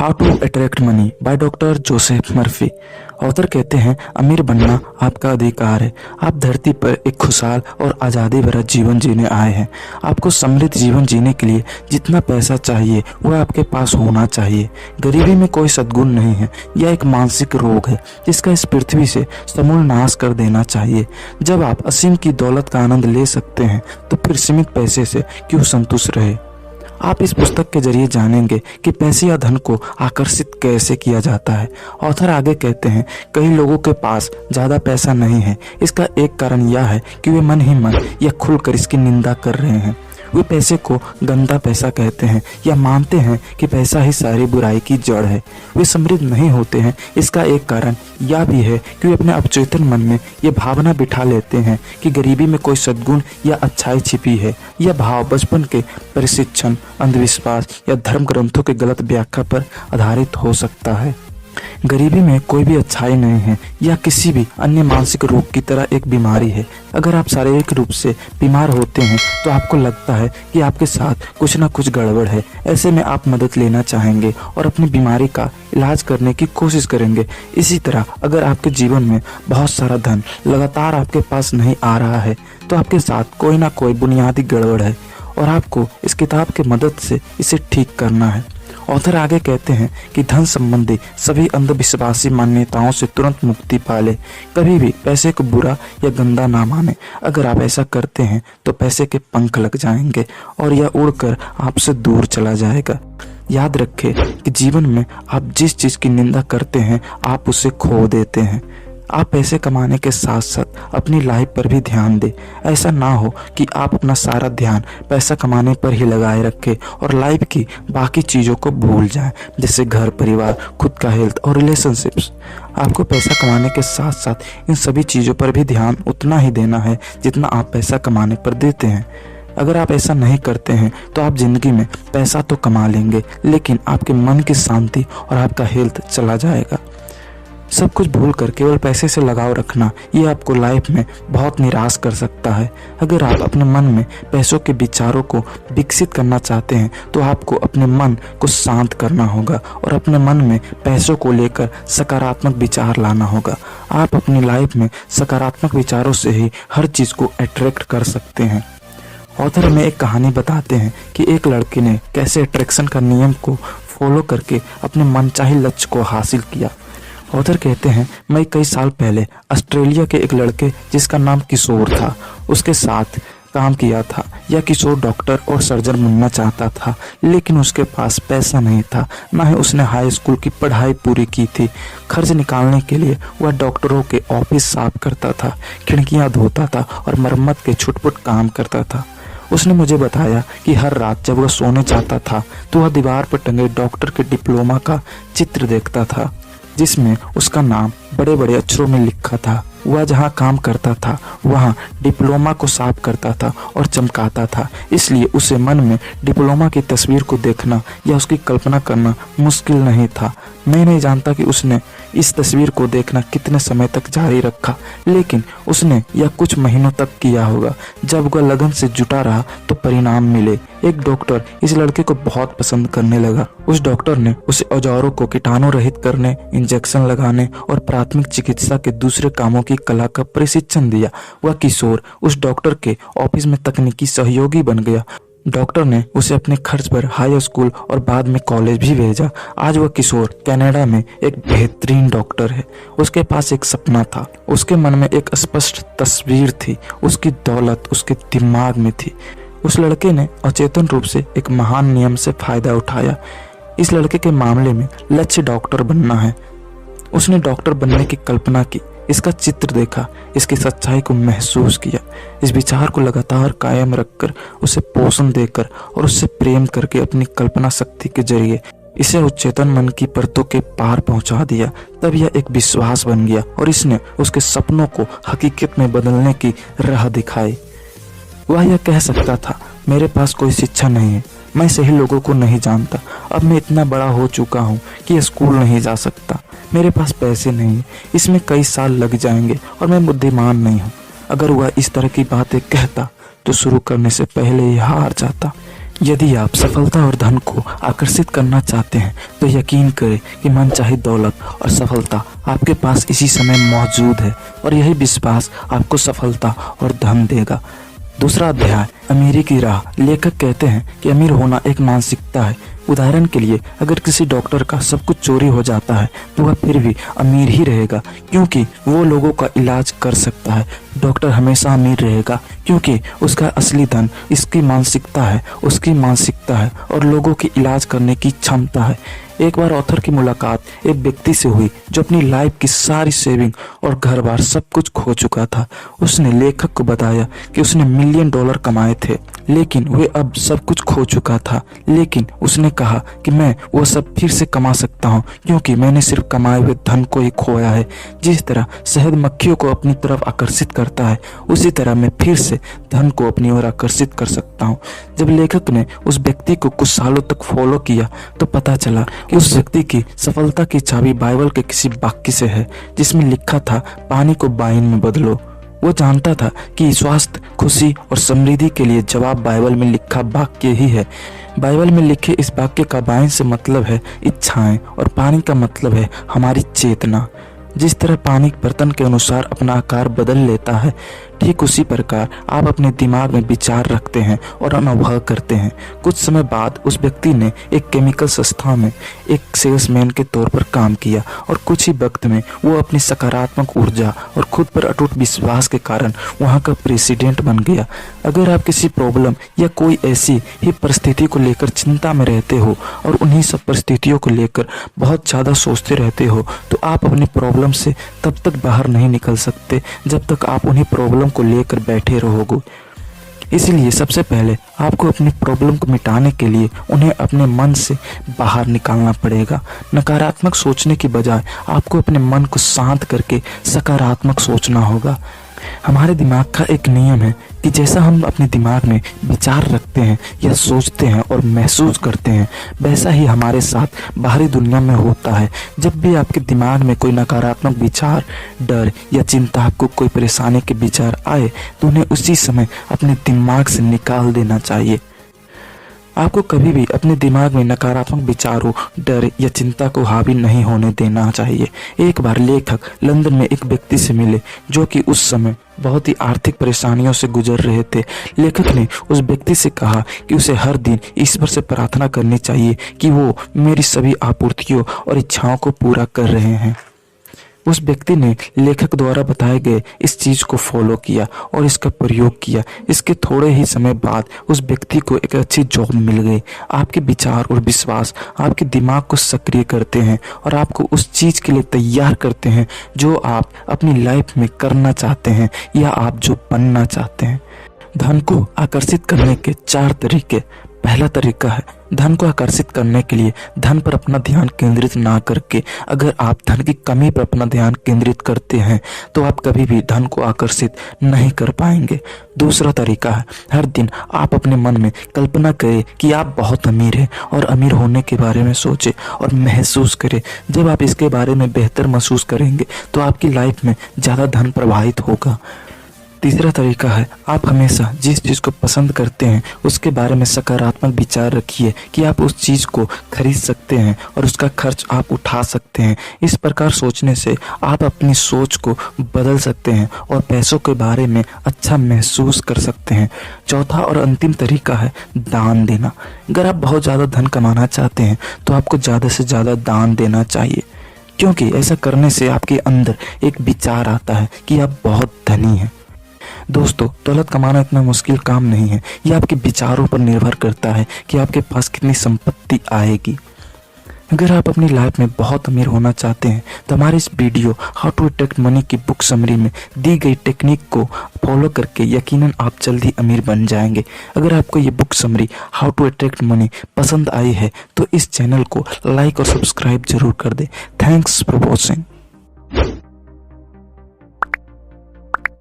How to attract money by doctor Joseph Murphy. Author कहते हैं, अमीर बनना आपका अधिकार है। आप धरती पर एक खुशहाल और आज़ादी भरा जीवन जीने आए हैं। आपको समृद्ध जीवन जीने के लिए जितना पैसा चाहिए वह आपके पास होना चाहिए। गरीबी में कोई सद्गुण नहीं है, यह एक मानसिक रोग है जिसका इस पृथ्वी से समूल नाश कर देना चाहिए। जब आप असीम की दौलत का आनंद ले सकते हैं तो फिर सीमित पैसे से क्यों संतुष्ट रहे। आप इस पुस्तक के जरिए जानेंगे कि पैसे या धन को आकर्षित कैसे किया जाता है। ऑथर आगे कहते हैं, कई लोगों के पास ज़्यादा पैसा नहीं है। इसका एक कारण यह है कि वे मन ही मन या खुलकर इसकी निंदा कर रहे हैं। वे पैसे को गंदा पैसा कहते हैं या मानते हैं कि पैसा ही सारी बुराई की जड़ है। वे समृद्ध नहीं होते हैं। इसका एक कारण यह भी है कि वे अपने अवचेतन मन में यह भावना बिठा लेते हैं कि गरीबी में कोई सद्गुण या अच्छाई छिपी है। यह भाव बचपन के प्रशिक्षण, अंधविश्वास या धर्म ग्रंथों के गलत व्याख्या पर आधारित हो सकता है। गरीबी में कोई भी अच्छाई नहीं है, यह किसी भी अन्य मानसिक रोग की तरह एक बीमारी है। अगर आप शारीरिक रूप से बीमार होते हैं तो आपको लगता है कि आपके साथ कुछ ना कुछ गड़बड़ है। ऐसे में आप मदद लेना चाहेंगे और अपनी बीमारी का इलाज करने की कोशिश करेंगे। इसी तरह अगर आपके जीवन में बहुत सारा धन लगातार आपके पास नहीं आ रहा है तो आपके साथ कोई ना कोई बुनियादी गड़बड़ है और आपको इस किताब की मदद से इसे ठीक करना है। ऑथर आगे कहते हैं कि धन संबंधी सभी अंधविश्वासी मान्यताओं से तुरंत मुक्ति पाले। कभी भी पैसे को बुरा या गंदा ना माने। अगर आप ऐसा करते हैं तो पैसे के पंख लग जाएंगे और यह उड़कर आपसे दूर चला जाएगा। याद रखें कि जीवन में आप जिस चीज़ की निंदा करते हैं आप उसे खो देते हैं। आप पैसे कमाने के साथ साथ अपनी लाइफ पर भी ध्यान दें। ऐसा ना हो कि आप अपना सारा ध्यान पैसा कमाने पर ही लगाए रखें और लाइफ की बाकी चीज़ों को भूल जाएं, जैसे घर, परिवार, खुद का हेल्थ और रिलेशनशिप्स। आपको पैसा कमाने के साथ साथ इन सभी चीज़ों पर भी ध्यान उतना ही देना है जितना आप पैसा कमाने पर देते हैं। अगर आप ऐसा नहीं करते हैं तो आप जिंदगी में पैसा तो कमा लेंगे लेकिन आपके मन की शांति और आपका हेल्थ चला जाएगा। सब कुछ भूल कर केवल पैसे से लगाव रखना ये आपको लाइफ में बहुत निराश कर सकता है। अगर आप अपने मन में पैसों के विचारों को विकसित करना चाहते हैं तो आपको अपने मन को शांत करना होगा और अपने मन में पैसों को लेकर सकारात्मक विचार लाना होगा। आप अपनी लाइफ में सकारात्मक विचारों से ही हर चीज़ को अट्रैक्ट कर सकते हैं। ऑथर हमें एक कहानी बताते हैं कि एक लड़के ने कैसे अट्रैक्शन का नियम को फॉलो करके अपने मनचाही लक्ष्य को हासिल किया। ऑथर कहते हैं, मैं कई साल पहले ऑस्ट्रेलिया के एक लड़के जिसका नाम किशोर था उसके साथ काम किया था। यह किशोर डॉक्टर और सर्जन बनना चाहता था लेकिन उसके पास पैसा नहीं था, ना ही उसने हाई स्कूल की पढ़ाई पूरी की थी। खर्च निकालने के लिए वह डॉक्टरों के ऑफिस साफ करता था, खिड़कियां धोता था और मरम्मत के छुटपुट काम करता था। उसने मुझे बताया कि हर रात जब वह सोने जाता था तो वह दीवार पर टंगे डॉक्टर के डिप्लोमा का चित्र देखता था जिसमें उसका नाम बड़े बड़े अक्षरों में लिखा था। वह जहाँ काम करता था वहाँ डिप्लोमा को साफ करता था और चमकाता था, इसलिए उसे मन में डिप्लोमा की तस्वीर को देखना या उसकी कल्पना करना मुश्किल नहीं था। मैं नहीं जानता कि उसने इस तस्वीर को देखना कितने समय तक जारी रखा, लेकिन उसने यह कुछ महीनों तक किया होगा। जब वह लगन से जुटा रहा तो परिणाम मिले। एक डॉक्टर इस लड़के को बहुत पसंद करने लगा। उस डॉक्टर ने उसे औजारों को कीटाणु रहित करने, इंजेक्शन लगाने और प्राथमिक चिकित्सा के दूसरे कामों की कला का प्रशिक्षण दिया। वह किशोर उस डॉक्टर के ऑफिस में तकनीकी सहयोगी बन गया। डॉक्टर ने उसे अपने खर्च पर हाई स्कूल और बाद में कॉलेज भी भेजा। आज वह किशोर कनाडा में एक बेहतरीन डॉक्टर है। उसके पास एक सपना था, उसके मन में एक स्पष्ट तस्वीर थी, उसकी दौलत उसके दिमाग में थी। उस लड़के ने अचेतन रूप से एक महान नियम से फायदा उठाया। इस लड़के के मामले में लक्ष्य डॉक्टर बनना है। उसने डॉक्टर बनने की कल्पना की, इसका चित्र देखा, इसकी सच्चाई को महसूस किया। इस विचार को लगातार कायम रखकर, उसे पोषण देकर और उससे प्रेम करके अपनी कल्पना शक्ति के जरिए इसे उच्चेतन मन की परतों के पार पहुंचा दिया। तब यह एक विश्वास बन गया और इसने उसके सपनों को हकीकत में बदलने की राह दिखाई। वह यह कह सकता था, मेरे पास कोई शिक्षा नहीं है, मैं सही लोगों को नहीं जानता, अब मैं इतना बड़ा हो चुका हूँ कि स्कूल नहीं जा सकता, मेरे पास पैसे नहीं, इसमें कई साल लग जाएंगे और मैं बुद्धिमान नहीं हूँ। अगर वह इस तरह की बातें कहता तो शुरू करने से पहले ही हार जाता। यदि आप सफलता और धन को आकर्षित करना चाहते हैं तो यकीन करें कि मनचाही दौलत और सफलता आपके पास इसी समय मौजूद है और यही विश्वास आपको सफलता और धन देगा। दूसरा अध्याय, अमीरी की राह। लेखक कहते हैं कि अमीर होना एक मानसिकता है। उदाहरण के लिए अगर किसी डॉक्टर का सब कुछ चोरी हो जाता है तो वह फिर भी अमीर ही रहेगा, क्योंकि वो लोगों का इलाज कर सकता है। डॉक्टर हमेशा अमीर रहेगा क्योंकि उसका असली धन इसकी मानसिकता है, उसकी मानसिकता है और लोगों की इलाज करने की क्षमता है। एक बार ऑथर की मुलाकात एक व्यक्ति से हुई जो अपनी लाइफ की सारी सेविंग और घर बार सब कुछ खो चुका था। उसने लेखक को बताया कि उसने $1 मिलियन कमाए थे, लेकिन वे अब सब कुछ खो चुका था। लेकिन उसने कहा कि मैं वो सब फिर से कमा सकता हूँ क्योंकि मैंने सिर्फ कमाए हुए धन को ही खोया है। जिस तरह शहद मक्खियों को अपनी तरफ आकर्षित करता है, उसी तरह मैं फिर से धन को अपनी ओर आकर्षित कर सकता हूँ। जब लेखक ने उस व्यक्ति को कुछ सालों तक फॉलो किया तो पता चला कि उस व्यक्ति की सफलता की चाबी बाइबल के किसी वाक्य से है जिसमें लिखा था, पानी को वाइन में बदलो। वो जानता था कि स्वास्थ्य, खुशी और समृद्धि के लिए जवाब बाइबल में लिखा वाक्य ही है। बाइबल में लिखे इस वाक्य का वाइन से मतलब है इच्छाएं और पानी का मतलब है हमारी चेतना। जिस तरह पानी बर्तन के अनुसार अपना आकार बदल लेता है, ठीक उसी प्रकार आप अपने दिमाग में विचार रखते हैं और अनुभव करते हैं। कुछ समय बाद उस व्यक्ति ने एक केमिकल संस्था में एक सेल्समैन के तौर पर काम किया और कुछ ही वक्त में वो अपनी सकारात्मक ऊर्जा और खुद पर अटूट विश्वास के कारण वहाँ का प्रेसिडेंट बन गया। अगर आप किसी प्रॉब्लम या कोई ऐसी ही परिस्थिति को लेकर चिंता में रहते हो और उन्हीं सब परिस्थितियों को लेकर बहुत ज़्यादा सोचते रहते हो तो आप अपनी प्रॉब्लम से तब तक बाहर नहीं निकल सकते जब तक आप उन्हीं प्रॉब्लम को लेकर बैठे रहोगे। इसलिए सबसे पहले आपको अपनी प्रॉब्लम को मिटाने के लिए उन्हें अपने मन से बाहर निकालना पड़ेगा। नकारात्मक सोचने की बजाय आपको अपने मन को शांत करके सकारात्मक सोचना होगा। हमारे दिमाग का एक नियम है कि जैसा हम अपने दिमाग में विचार रखते हैं या सोचते हैं और महसूस करते हैं, वैसा ही हमारे साथ बाहरी दुनिया में होता है। जब भी आपके दिमाग में कोई नकारात्मक विचार, डर या चिंता, आपको कोई परेशानी के विचार आए तो उन्हें उसी समय अपने दिमाग से निकाल देना चाहिए। आपको कभी भी अपने दिमाग में नकारात्मक विचारों, डर या चिंता को हावी नहीं होने देना चाहिए। एक बार लेखक लंदन में एक व्यक्ति से मिले जो कि उस समय बहुत ही आर्थिक परेशानियों से गुजर रहे थे। लेखक ने उस व्यक्ति से कहा कि उसे हर दिन ईश्वर से प्रार्थना करनी चाहिए कि वो मेरी सभी आपूर्तियों और इच्छाओं को पूरा कर रहे हैं। उस व्यक्ति ने लेखक द्वारा बताए गए इस चीज को फॉलो किया और इसका प्रयोग किया। इसके थोड़े ही समय बाद उस व्यक्ति को एक अच्छी जॉब मिल गई। आपके विचार और विश्वास आपके दिमाग को सक्रिय करते हैं और आपको उस चीज के लिए तैयार करते हैं जो आप अपनी लाइफ में करना चाहते हैं या आप जो बनना चाहते हैं। धन को आकर्षित करने के 4 तरीके। पहला तरीका है धन को आकर्षित करने के लिए धन पर अपना ध्यान केंद्रित ना करके अगर आप धन की कमी पर अपना ध्यान केंद्रित करते हैं तो आप कभी भी धन को आकर्षित नहीं कर पाएंगे। दूसरा तरीका है हर दिन आप अपने मन में कल्पना करें कि आप बहुत अमीर हैं और अमीर होने के बारे में सोचें और महसूस करें। जब आप इसके बारे में बेहतर महसूस करेंगे तो आपकी लाइफ में ज़्यादा धन प्रवाहित होगा। तीसरा तरीका है आप हमेशा जिस चीज़ को पसंद करते हैं उसके बारे में सकारात्मक विचार रखिए कि आप उस चीज़ को खरीद सकते हैं और उसका खर्च आप उठा सकते हैं। इस प्रकार सोचने से आप अपनी सोच को बदल सकते हैं और पैसों के बारे में अच्छा महसूस कर सकते हैं। चौथा और अंतिम तरीका है दान देना। अगर आप बहुत ज़्यादा धन कमाना चाहते हैं तो आपको ज़्यादा से ज़्यादा दान देना चाहिए, क्योंकि ऐसा करने से आपके अंदर एक विचार आता है कि आप बहुत धनी हैं। दोस्तों, दौलत कमाना इतना मुश्किल काम नहीं है। यह आपके विचारों पर निर्भर करता है कि आपके पास कितनी संपत्ति आएगी। अगर आप अपनी लाइफ में बहुत अमीर होना चाहते हैं तो हमारे इस video how to attract money की बुक समरी में दी गई टेक्निक को फॉलो करके यकीनन आप जल्द ही अमीर बन जाएंगे। अगर आपको ये book summary how to attract money पसंद आई है तो इस चैनल को लाइक और सब्सक्राइब जरूर कर दें। Thanks for watching.